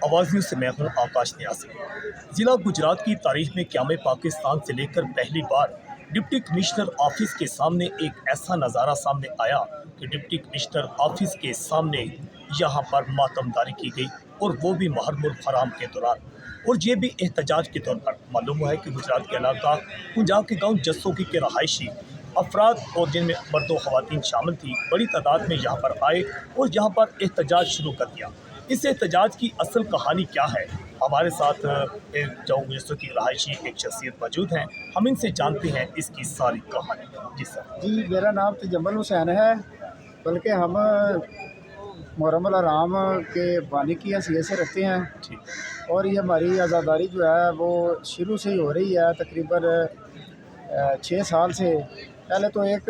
आवाज़ न्यूज़ से मैं हूं आकाश न्यासी। जिला गुजरात की तारीख में क़याम पाकिस्तान से लेकर पहली बार डिप्टी कमिश्नर ऑफिस के सामने एक ऐसा नज़ारा सामने आया कि डिप्टी कमिश्नर ऑफिस के सामने यहाँ पर मातमदारी की गई, और वो भी मुहर्रम हराम के दौरान। और ये भी एहतजाज के तौर पर मालूम हुआ है कि गुजरात के इलाका पंजाब के गाँव जस्सोकी के रहायशी अफराद और जिनमें मर्दों खवातीन शामिल थी, बड़ी तादाद में यहाँ पर आए और यहाँ पर एहतजाज शुरू कर दिया। इस एहतजाज की असल कहानी क्या है, हमारे साथ जो की रहायशी एक शख्सियत मौजूद हैं, हम इनसे जानते हैं इसकी सारी कहानी। जी सर। जी, मेरा नाम तजम्मुल हुसैन है, बल्कि हम मुहर्रम हराम के बानी की हैसियत से रखते हैं। ठीक। और ये हमारी आज़ादारी जो है वो शुरू से ही हो रही है, तकरीबन 6 साल से। पहले तो एक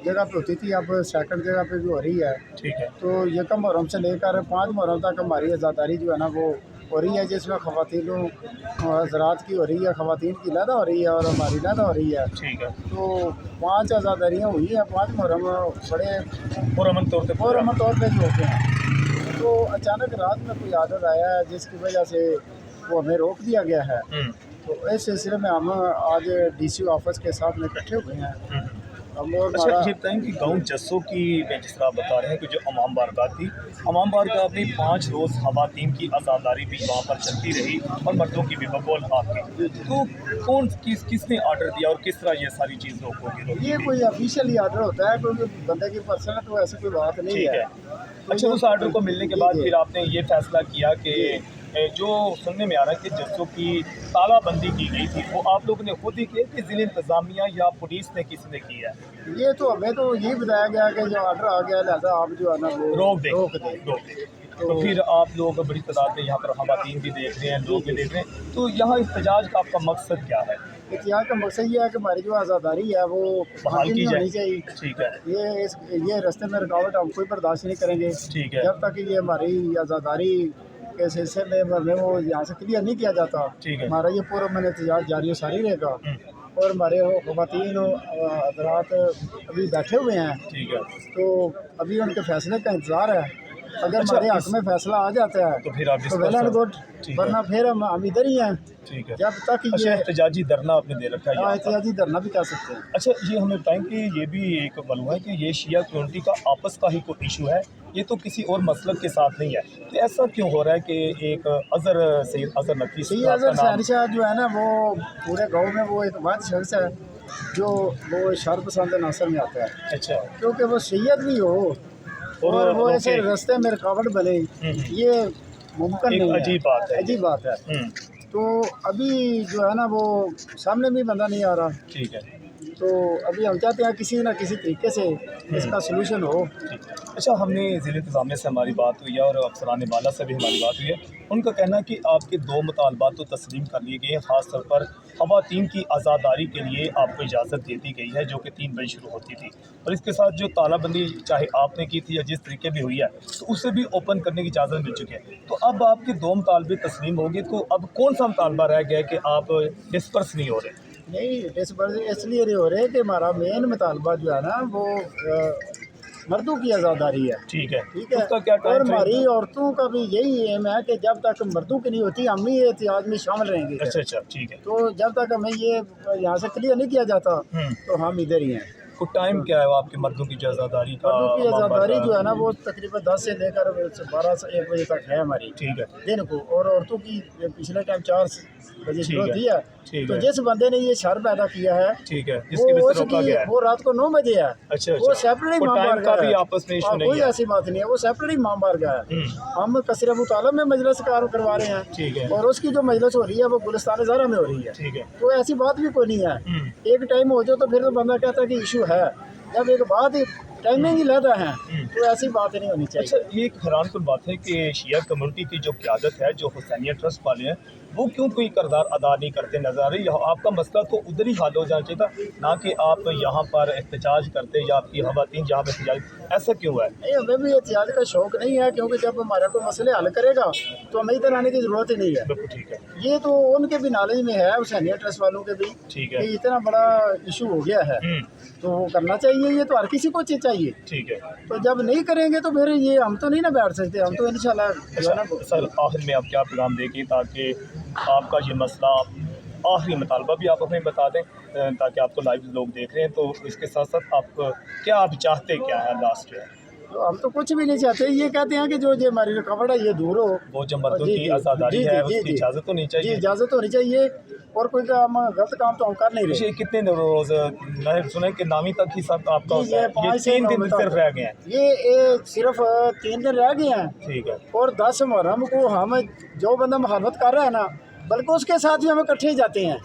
जगह पे होती थी, अब सेकंड जगह पे भी हो रही है। ठीक है। तो यकम मुहर्रम से लेकर 5 मुहर्रम तक हमारी आज़ादारी जो है ना वो हो रही है, जिसमें ख़वातीनों हज़रात की हो रही है, ख़वातीन की लहदा हो रही है और हमारी लहदा हो रही है। ठीक है। तो 5 आज़ादारियाँ हुई हैं, 5 मुहर्रम बड़े पुरअमन तौर पे जो होते हैं। तो अचानक रात में कोई आर्डर आया है जिसकी वजह से वो हमें रोक दिया गया है। तो इस सिलसिले में हम आज डीसी ऑफिस के साथ में इकट्ठे हुए हैं। अच्छा, ये बताएं कि गाँव जस्सों की जिस तरह आप बता रहे हैं कि जो अमाम बारगाह थी, अमाम बारगाह में 5 रोज़ ख़वातीन की आज़ादारी भी वहाँ पर चलती रही और मर्दों की भी बकौल आपकी। तो कौन किसने आर्डर दिया और किस तरह ये सारी चीज़ रोकोगी? ये कोई ऑफिशियली आर्डर होता है, कोई बंदे की पर्सनल तो ऐसी कोई बात नहीं है। अच्छा, उस आर्डर को मिलने के बाद फिर आपने ये फैसला किया कि जो सुनने में आ रहा है कि जस्सों की तालाबंदी की गई थी, वो आप लोगों ने खुद ही की कि ज़िला इंतज़ामिया या पुलिस ने किसी ने की है? ये तो हमें तो यही बताया गया कि जो आर्डर आ गया लिहाजा आप जो है ना वो रोक दें। तो फिर आप लोग बड़ी तादाद में यहाँ पर ख़वातीन भी देख रहे हैं, लोग भी देख रहे हैं, तो यहाँ एहतजाज का आपका मकसद क्या है? एहतियात का मकसद ये है कि हमारी जो आज़ादारी है वो बहाल की होनी चाहिए। ठीक है। ये रास्ते में रुकावट हम कोई बर्दाश्त नहीं करेंगे। ठीक है। जब तक ये हमारी आज़ादारी के सिलसिले में हमें वो यहाँ से क्लियर नहीं किया जाता, ठीक है, हमारा ये पूरा मन एहतजाज जारी सारी रहेगा। और हमारे ख़वातीन हज़रात अभी बैठे हुए हैं। ठीक है। तो अभी उनके फैसले का इंतज़ार है। अगर हमारे हक में फैसला आ जाता है तो फिर आप तो वेल एंड गुड, वरना फिर हम इधर ही हैं। ठीक है। जब तक ये एहतजाजी धरना आपने दे रखा है? एहतजाजी धरना भी कह सकते हैं। अच्छा, ये हमें बताएं कि ये भी एक मालूम है कि ये शिया कम्युनिटी का आपस का ही कोई इशू है, ये तो किसी और मसलब के साथ नहीं है, तो ऐसा क्यों हो रहा है कि एक सैयद अज़हर नकवी शाह जो है ना वो पूरे गाँव में वो एक वाद शख्स है जो वो शर पसंद नासर में आता है। अच्छा। क्योंकि वो सैयद भी हो और वो ऐसे रास्ते में रुकावट बने, ये मुमकिन नहीं है। अजीब बात है। तो अभी जो है ना वो सामने भी बंदा नहीं आ रहा। ठीक है। तो अभी हम चाहते हैं किसी न किसी तरीके से इसका सलूशन हो। अच्छा, हमने ज़िले इंतज़ामिया से हमारी बात हुई है और अफसरान बाला से भी हमारी बात हुई है। उनका कहना है कि आपके 2 मुतालबात तो तस्लीम कर लिए गए हैं, ख़ास तौर पर ख़वातीन की आज़ादारी के लिए आपको इजाज़त दे दी गई है जो कि 3 बजे शुरू होती थी, और इसके साथ जो तालाबंदी चाहे आपने की थी या जिस तरीके भी हुई है तो उससे भी ओपन करने की इजाज़त मिल चुकी है। तो अब आपके 2 मुतालबे तस्लीम हो गए, तो अब कौन सा मुतालबा रह गया कि आप डिस्पर्स नहीं हो रहे? नहीं, डिस्पर्स इसलिए नहीं हो रहे कि हमारा मेन मुतालबा जो है ना वो मर्दों की आज़ादारी है। ठीक है। ठीक है। क्या और हमारी औरतों का भी यही एम है कि जब तक मर्दों की नहीं होती हम ही एहतियाज में शामिल रहेंगे। अच्छा, ठीक है। तो जब तक हमें ये यहाँ से क्लियर नहीं किया जाता तो हम इधर ही हैं। तो टाइम क्या है आपकी मर्दों की आज़ादारी का? मर्दों की आज़ादारी जो है ना वो तकरीबन 10 से लेकर 12 से 1 बजे तक है हमारी। ठीक है। दिन को। और औरतों की पिछले टाइम 4 बजे शुरू होती है। तो जिस बंदे ने ये शर पैदा किया है, ठीक है, वो रात को 9 बजे है। अच्छा। वो सेपरेट इमाम बारगाह है, आपस में कोई ऐसी बात नहीं है, वो सेपरेट इमाम बारगाह है। हम कसर मुतालब में मजलिस करवा रहे हैं। ठीक है। और उसकी जो मजलिस हो रही है वो गुलिस्तान ज़हरा में हो रही है। ठीक है। तो ऐसी बात भी कोई नहीं है। एक टाइम हो जाए तो फिर तो बंदा कहता है कि इशू है, जब एक बात टाइमिंग ही लहदा है तो ऐसी बात नहीं होनी चाहिए। अच्छा, ये एक हैरान कुन बात है कि शिया कम्युनिटी की जो क़यादत है, जो हुसैनिया ट्रस्ट वाले हैं, वो क्यों कोई किरदार अदा नहीं करते नजर आ रही? आपका मसला तो उधर ही हल हो जाना चाहिए था, ना कि आप यहाँ पर एहतजाज करते या आपकी ख़वातीन जहाँ पर एहतजाज, ऐसा क्यों है? नहीं, हमें भी एहतजाज का शौक़ नहीं है, क्योंकि जब हमारा कोई मसले हल करेगा तो हमें इधर आने की ज़रूरत ही नहीं है। बिल्कुल ठीक है। ये तो उनके भी नॉलेज में है, हुसैनिया ट्रस्ट वालों के भी। ठीक है। इतना बड़ा इशू हो गया है तो वो करना चाहिए, ये तो हर किसी को चाहिए। چاہیے। ٹھیک ہے تو جب نہیں کریں گے تو پھر یہ ہم تو نہیں نا بیٹھ سکتے، ہم تو انشاءاللہ جو ہے نا سر آخر میں آپ کیا پیغام دیں گے تاکہ آپ کا یہ مسئلہ آخری مطالبہ بھی آپ ہمیں بتا دیں تاکہ آپ کو لائیو لوگ دیکھ رہے ہیں، تو اس کے ساتھ ساتھ آپ کیا آپ چاہتے کیا ہے لاسٹ ہے؟ تو ہم تو کچھ بھی نہیں چاہتے، یہ کہتے ہیں کہ جو یہ ہماری رکاوٹ ہے یہ دور ہو، وہ جو مردوں جی کی جی آزاداری جی ہے جی اس کی جی اجازت ہونی جی چاہیے۔ اجازت ہونی چاہیے، اور کوئی کام غلط کام تو ہم کر نہیں رہے۔ یہ کتنے روز میں سنا کہ نامی تک ہی سب آپ کا جی ہوتا ہے، یہ 5 یہ سے 3 9 دن صرف رہ گئے ہیں؟ یہ صرف 3 دن رہ گئے ہیں، ٹھیک ہے اور 10 محرم کو ہم جو بندہ مخالفت کر رہا ہے نا، بلکہ اس کے ساتھ ہی ہم اکٹھے ہی جاتے ہیں۔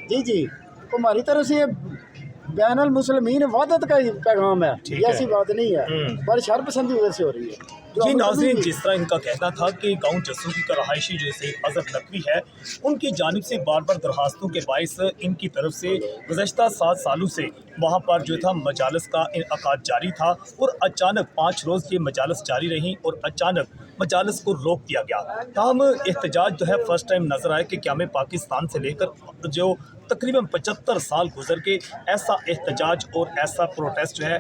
جی جی، تو ہماری طرف سے یہ بین المسلمین وحدت کا ہی پیغام ہے، ٹھیک یہ ہے۔ ایسی بات نہیں ہے، پر شر پسندی ادھر سے ہو رہی ہے۔ جو جی ہم کبھی ناظرین، بھی- جس طرح ان کا کہنا تھا کہ گاؤں جسوکی کا رہائشی جو سید اظہر نقوی ہے، ان کی جانب سے بار بار درخواستوں کے باعث ان کی طرف سے گزشتہ 7 سالوں سے وہاں پر جو تھا مجالس کا انعقاد جاری تھا، اور اچانک 5 روز یہ مجالس جاری رہیں اور اچانک مجالس کو روک دیا گیا۔ تاہم احتجاج جو ہے فرسٹ ٹائم نظر آئے کہ قیام پاکستان سے لے کر جو تقریباً 75 سال گزر کے ایسا احتجاج اور ایسا پروٹیسٹ جو ہے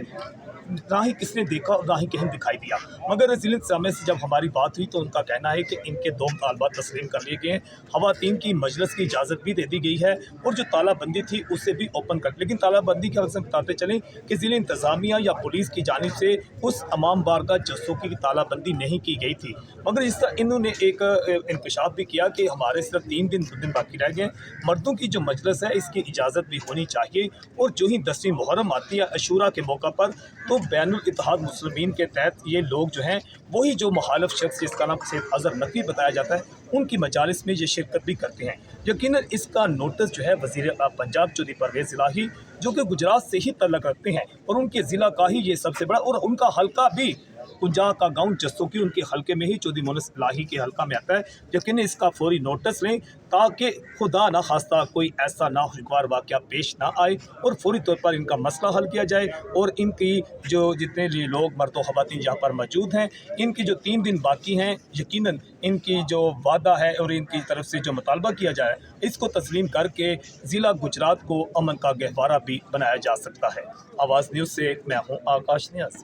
نہ ہی کس نے دیکھا اور نہ ہی کہیں دکھائی دیا۔ مگر ضلع انتظامیہ سے جب ہماری بات ہوئی تو ان کا کہنا ہے کہ ان کے 2 مطالبات تسلیم کر لیے گئے ہیں، خواتین کی مجلس کی اجازت بھی دے دی گئی ہے، اور جو تالہ بندی تھی اسے بھی اوپن کر، لیکن تالہ بندی کے حوالے سے بتاتے چلیں کہ ضلع انتظامیہ یا پولیس کی جانب سے اس امام بارگاہ جسوکی کی تالہ بندی نہیں کی گئی تھی، مگر اس طرح انہوں نے ایک انکشاف بھی کیا کہ ہمارے صرف 3 دن باقی رہ گئے، مردوں کی جو مجلس ہے اس کی اجازت بھی ہونی چاہیے، اور جو ہی 10ویں محرم آتی ہے عاشورہ کے موقع پر، تو بین الاتحاد مسلمین کے تحت یہ لوگ جو ہیں وہی جو مخالف شخص جس کا نام سید اظہر نقوی بتایا جاتا ہے ان کی مجالس میں یہ شرکت بھی کرتے ہیں۔ یقیناً اس کا نوٹس جو ہے وزیر پنجاب چودھری پرویز الہی جو کہ گجرات سے ہی تعلق رکھتے ہیں، اور ان کے ضلع کا ہی یہ سب سے بڑا، اور ان کا حلقہ بھی کنجا کا گاؤں جسوکی ان کے حلقے میں ہی چودھری مونس الہی کے حلقہ میں آتا ہے، یقیناً اس کا فوری نوٹس لیں تاکہ خدا نہ خواستہ کوئی ایسا ناخوشگوار واقعہ پیش نہ آئے، اور فوری طور پر ان کا مسئلہ حل کیا جائے، اور ان کی جو جتنے بھی لوگ مرد و خواتین یہاں پر موجود ہیں ان کی جو 3 دن باقی ہیں، یقیناً ان کی جو وعدہ ہے اور ان کی طرف سے جو مطالبہ کیا جائے اس کو تسلیم کر کے ضلع گجرات کو امن کا گہوارہ بھی بنایا جا سکتا ہے۔ آواز نیوز سے میں ہوں آکاش نیاز۔